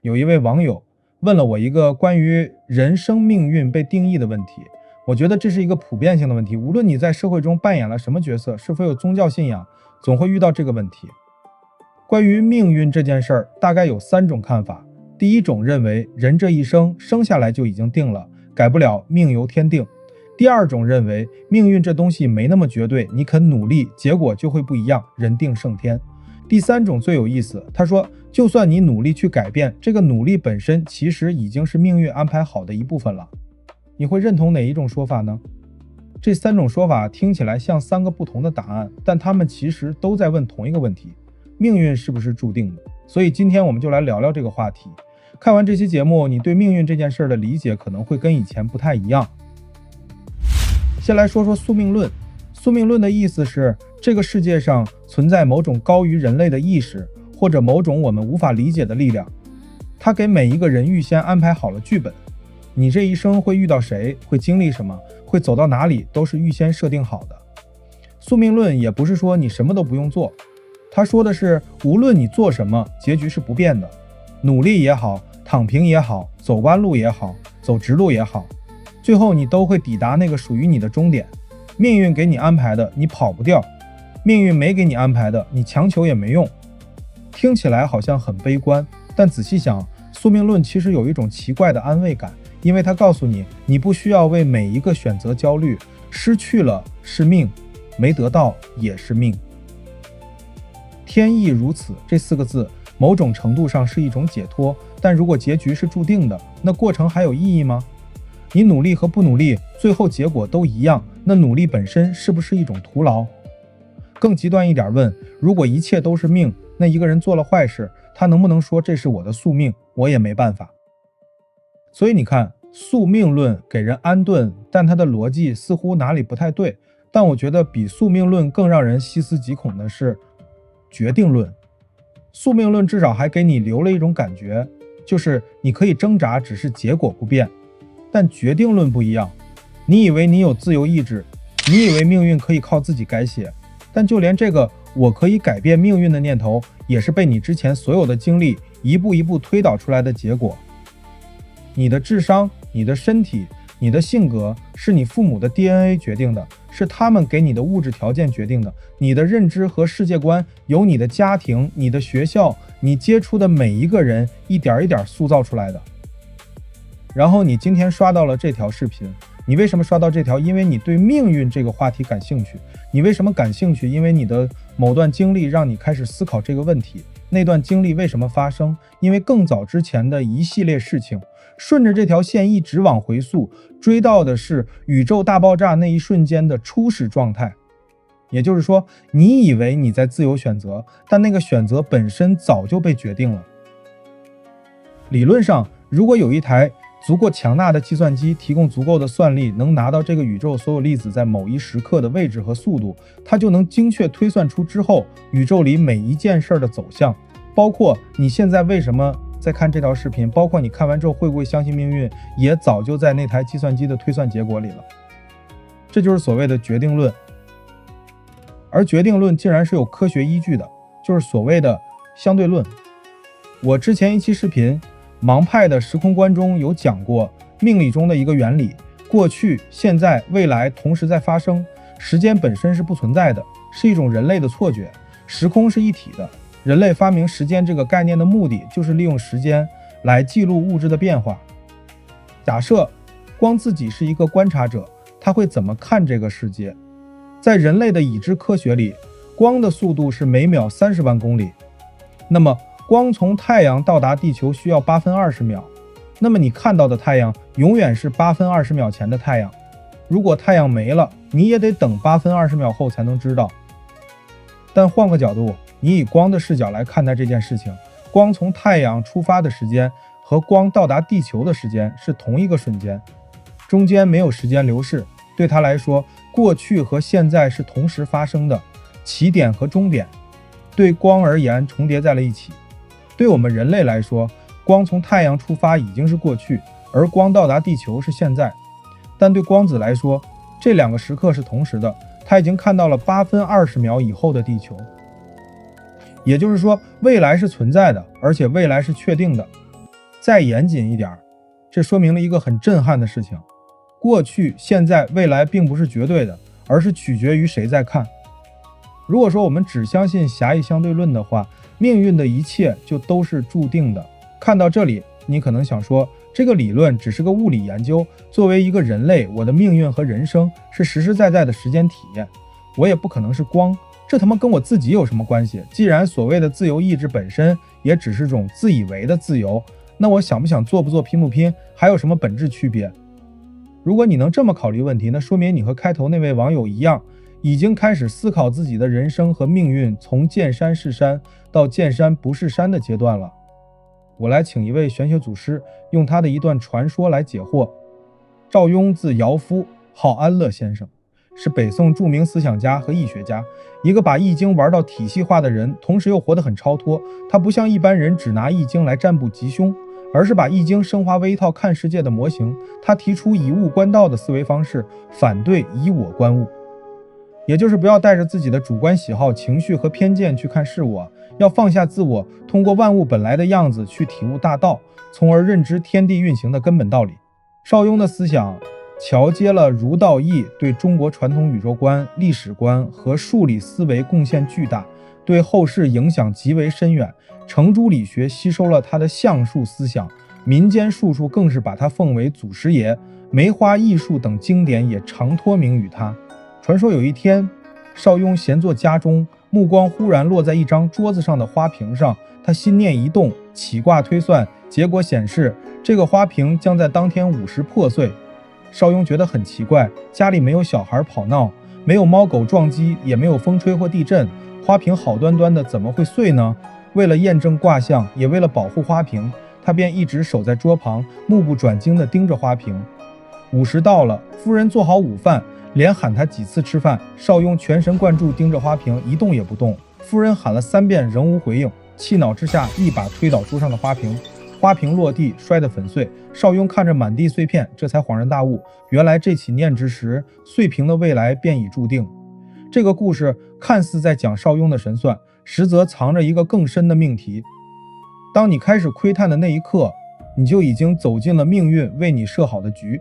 有一位網友問了我一個關於人生命運被定義的問題，我覺得這是一個普遍性的問題，無論你在社會中扮演了什麼角色，是否有宗教信仰，總會遇到這個問題。關於命運這件事兒，大概有3種看法。第一種認為人這一生生下來就已經定了，改不了，命由天定。第二種認為命運這東西沒那麼絕對，你肯努力，結果就會不一樣，人定勝天。第3種最有意思，他說就算你努力去改变，這個努力本身其實已經是命運安排好的一部分了。你會認同哪一種說法呢？這3種說法听起來像3個不同的答案，但他們其實都在問同一個問題：命運是不是注定的？所以今天我們就來聊聊這個話題。看完這期節目，你對命運這件事的理解可能會跟以前不太一樣。先來說说宿命論。宿命論的意思是，這個世界上存在某種高於人類的意識，或者某種我們無法理解的力量，它給每一個人預先安排好了劇本。你這一生會遇到誰，會經歷什麼，會走到哪裡，都是預先設定好的。宿命論也不是說你什麼都不用做，他說的是無論你做什麼，結局是不變的。努力也好，躺平也好，走彎路也好，走直路也好，最後你都會抵達那個屬於你的終點。命運給你安排的，你跑不掉；命運沒給你安排的，你強求也沒用。聽起來好像很悲觀，但仔細想，宿命論其實有一種奇怪的安慰感，因為它告訴你，你不需要為每一個選擇焦慮，失去了是命，沒得到也是命。天意如此這4個字，某種程度上是一種解脫，但如果結局是注定的，那過程還有意義嗎？你努力和不努力，最後結果都一樣，那努力本身是不是一種徒勞？更极端一點問，如果一切都是命，那一個人做了壞事，他能不能說這是我的宿命，我也没辦法？所以你看，宿命論給人安頓，但它的邏輯似乎哪裡不太對。但我覺得比宿命論更讓人細思極恐的是決定論。宿命論至少還給你留了一種感覺，就是你可以掙扎，只是結果不变。但決定論不一樣，你以為你有自由意志，你以為命運可以靠自己改寫，但就連這個我可以改變命運的念頭，也是被你之前所有的經歷一步一步推導出來的結果。你的智商、你的身體、你的性格，是你父母的 DNA 決定的，是他們給你的物質條件決定的。你的認知和世界觀由你的家庭、你的學校、你接觸的每一個人一點一點塑造出來的。然後你今天刷到了這條視頻，你為什麼刷到這條？因為你對命運這個話題感興趣。你為什麼感興趣？因為你的某段經歷讓你開始思考這個問題。那段經歷為什麼發生？因為更早之前的一系列事情，順着這條線一直往回溯，追到的是宇宙大爆炸那一瞬間的初始狀態。也就是說，你以為你在自由選擇，但那個選擇本身早就被決定了。理論上，如果有一台足夠強大的計算机提供足夠的算力，能拿到這個宇宙所有粒子在某一時刻的位置和速度，它就能精確推算出之後宇宙裡每一件事的走向，包括你現在為什么在看這条視頻，包括你看完之后會不會相信命運，也早就在那台計算機的推算結果裡了。這就是所謂的決定論。而決定論竟然是有科學依據的，就是所謂的相對論。我之前一期视頻盲派的時空觀中有講過命理中的一個原理，過去、現在、未來同時在發生，時間本身是不存在的，是一種人類的錯覺，時空是一體的。人類發明時間這個概念的目的，就是利用时间來記錄物質的變化。假設光自己是一個觀察者，他會怎麼看這個世界？在人類的已知科學裡，光的速度是每秒30萬公里，那麼光從太陽到達地球需要8分20秒，那麼你看到的太陽永遠是8分20秒前的太陽。如果太陽沒了，你也得等8分20秒後才能知道。但換個角度，你以光的視角來看待這件事情，光從太陽出發的時間和光到達地球的時間是同一個瞬間，中間沒有時間流逝。對他來說，過去和現在是同時發生的，起點和終點對光而言重疊在了一起。對我們人類來說，光從太陽出發已經是過去，而光到達地球是現在。但对光子來說，這兩個時刻是同時的，他已經看到了8分20秒以後的地球。也就是說，未來是存在的，而且未來是確定的。再嚴謹一點，這說明了一個很震撼的事情：過去、現在、未來並不是絕對的，而是取決於誰在看。如果说我们只相信狭義相對論的話，命運的一切就都是注定的。看到這裡，你可能想說，這個理論只是個物理研究，作為一個人類，我的命運和人生是實實在在的時間體驗，我也不可能是光，這他媽跟我自己有什麼關係？既然所謂的自由意志本身也只是種自以為的自由，那我想不想做不做拼不拼還有什麼本質區別？如果你能這麼考慮問題，那說明你和開頭那位網友一樣，已經開始思考自己的人生和命運從見山是山到見山不是山的階段了。我來請一位玄學祖師用他的一段傳說來解惑。邵雍字堯夫，號安樂先生，是北宋著名思想家和易學家，一個把易經玩到體系化的人，同時又活得很超脫。他不像一般人只拿易經來占卜吉凶，而是把易经升華為一套看世界的模型。他提出以物觀道的思維方式，反對以我觀物，也就是不要帶着自己的主觀喜好、情緒和偏見去看事物，要放下自我，通過萬物本來的樣子去體悟大道，從而認知天地運行的根本道理。邵雍的思想橋接了儒道易，對中國傳統宇宙觀、歷史觀和數理思維貢獻巨大，對後世影響極為深遠。程朱理學吸收了他的象數思想，民間術數更是把他奉為祖師爺，梅花易數等經典也常託名於他。傳說有一天，邵雍閒坐家中，目光忽然落在一張桌子上的花瓶上，他心念一動，起卦推算，結果顯示這個花瓶將在當天午時破碎。邵雍覺得很奇怪，家裡沒有小孩跑鬧，沒有貓狗撞擊，也沒有風吹或地震，花瓶好端端的怎麼會碎呢？為了驗證卦象，也為了保護花瓶，他便一直守在桌旁，目不轉睛地盯着花瓶。午時到了，夫人做好午飯，連喊他幾次吃飯，邵雍全神貫注盯着花瓶，一動也不動。夫人喊了3遍仍無回應，氣惱之下一把推倒桌上的花瓶，花瓶落地摔得粉碎。邵雍看着滿地碎片，這才恍然大悟，原來這起念之時，碎瓶的未來便已注定。這個故事看似在講邵雍的神算，實則藏着一個更深的命題。當你開始窺探的那一刻，你就已經走進了命運為你設好的局。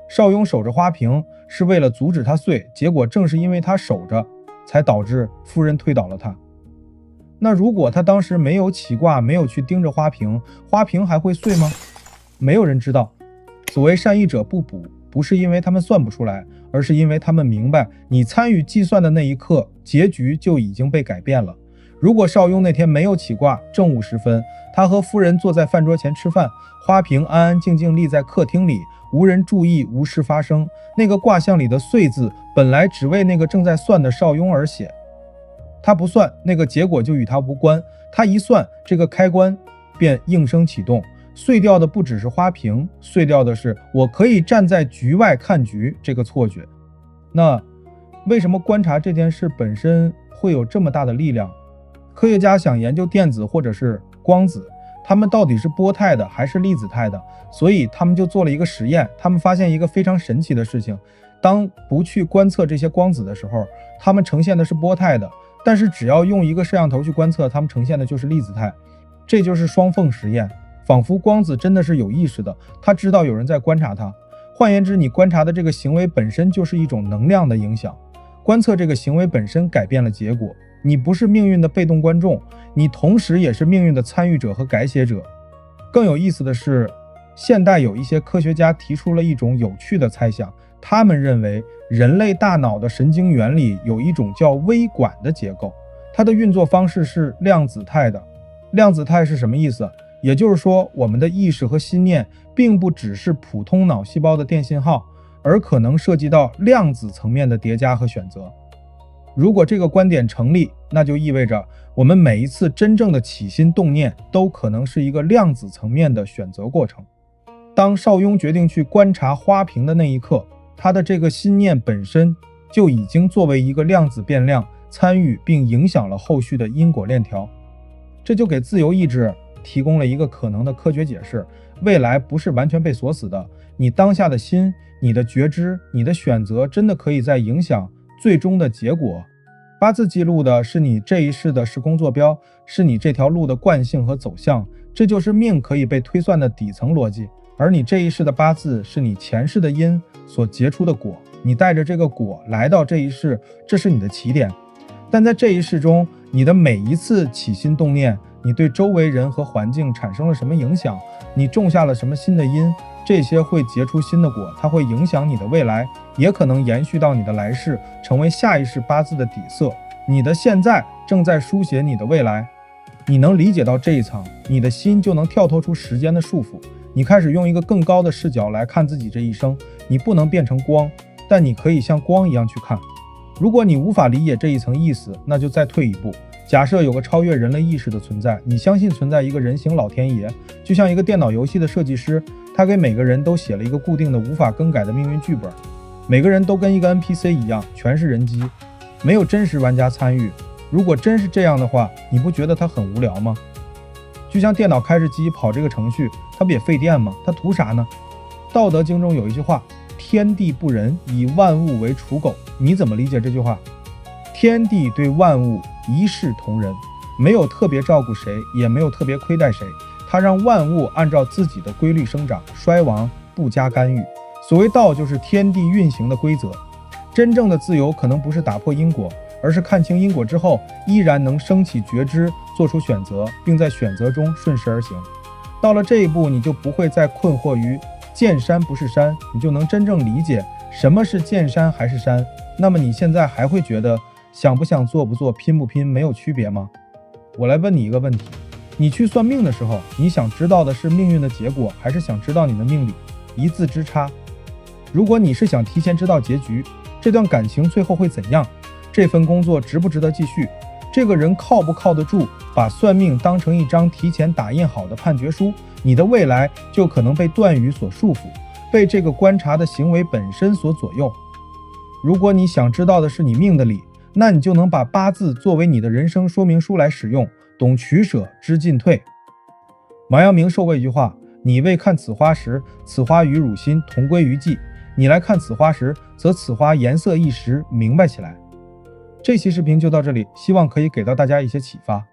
邵雍守着花瓶是為了阻止它碎，結果正是因為他守着，才導致夫人推倒了他。那如果他當時沒有起卦，沒有去盯着花瓶，花瓶還會碎嗎？沒有人知道。所謂善意者不卜，不是因為他們算不出來，而是因為他們明白，你參與計算的那一刻，結局就已經被改變了。如果邵雍那天沒有起卦，正午時分，他和夫人坐在飯桌前吃飯，花瓶安安靜靜立在客廳裡，無人注意，無事發生。那個卦象裡的碎字，本來只為那個正在算的邵雍而寫。他不算，那個結果就與他無關；他一算，這個開關便應聲啟動。碎掉的不只是花瓶，碎掉的是我可以站在局外看局這個錯覺。那為什麼觀察這件事本身會有這麼大的力量？科學家想研究電子或者是光子，它們到底是波態的還是粒子態的，所以他們就做了一個實驗。他們發现一個非常神奇的事情，當不去觀測這些光子的時候，它們呈現的是波態的，但是只要用一個攝像頭去觀測，它們呈現的就是粒子態。這就是雙縫實驗，仿佛光子真的是有意識的，它知道有人在觀察它。換言之，你觀察的這個行為本身就是一種能量的影響，觀測這個行為本身改變了結果。你不是命運的被動觀眾，你同時也是命運的參與者和改寫者。更有意思的是，現代有一些科學家提出了一種有趣的猜想，他們認為人類大腦的神經元裡有一種叫微管的結構，它的運作方式是量子態的。量子態是什麼意思？也就是說，我們的意識和心念並不只是普通腦細胞的電信號，而可能涉及到量子層面的疊加和選擇。如果這個觀點成立，那就意味着我們每一次真正的起心動念都可能是一個量子層面的選擇過程。當邵雍決定去觀察花瓶的那一刻，他的這個心念本身就已經作為一個量子變量參與並影響了後續的因果鏈條。這就給自由意志提供了一個可能的科學解釋，未來不是完全被鎖死的，你當下的心、你的覺知、你的選擇真的可以在影響最終的結果。八字記錄的是你這一世的時空坐標，是你這條路的慣性和走向，這就是命可以被推算的底層逻輯。而你这一世的八字是你前世的因所結出的果，你帶着這個果來到這一世，這是你的起點。但在這一世中，你的每一次起心動念，你對周圍人和環境產生了什麼影響，你種下了什麼新的因，這些會結出新的果，它會影響你的未來，也可能延續到你的來世，成為下一世八字的底色。你的現在正在書寫你的未來。你能理解到這一層，你的心就能跳脫出時間的束缚，你開始用一個更高的視角來看自己這一生。你不能變成光，但你可以像光一樣去看。如果你無法理解這一層意思，那就再退一步，假設有個超越人類意識的存在，你相信存在一個人形老天爺，就像一個電腦遊戲的設計師，他給每個人都寫了一個固定的無法更改的命運劇本，每個人都跟一個 NPC 一樣，全是人機，沒有真實玩家參與。如果真是這樣的話，你不覺得它很無聊嗎？就像電腦開着機跑這個程序，它不也費電嗎？它圖啥呢？道德經中有一句話，天地不仁，以萬物為芻狗。你怎麼理解這句話？天地對萬物一視同仁，沒有特別照顧誰，也沒有特別虧待誰，他讓萬物按照自己的規律生長衰亡，不加干預。所謂道，就是天地運行的規則。真正的自由可能不是打破因果，而是看清因果之後，依然能升起覺知，做出選擇，並在選擇中順勢而行。到了這一步，你就不會再困惑於見山不是山，你就能真正理解什麼是見山還是山。那麼你現在還會覺得想不想做不做，拼不拼没有區別嗎？我來問你一個問題，你去算命的時候，你想知道的是命運的結果，還是想知道你的命理？一字之差。如果你是想提前知道結局，這段感情最後會怎樣，這份工作值不值得繼續，這個人靠不靠得住，把算命當成一張提前打印好的判決書，你的未来就可能被断語所束縛，被這個觀察的行為本身所左右。如果你想知道的是你命的理，那你就能把八字作為你的人生說明書來使用，懂取捨，知進退。王陽明說過一句話，你未看此花時，此花與汝心同歸於盡，你來看此花時，則此花顏色一時明白起來。這期視頻就到這裡，希望可以給到大家一些啟發。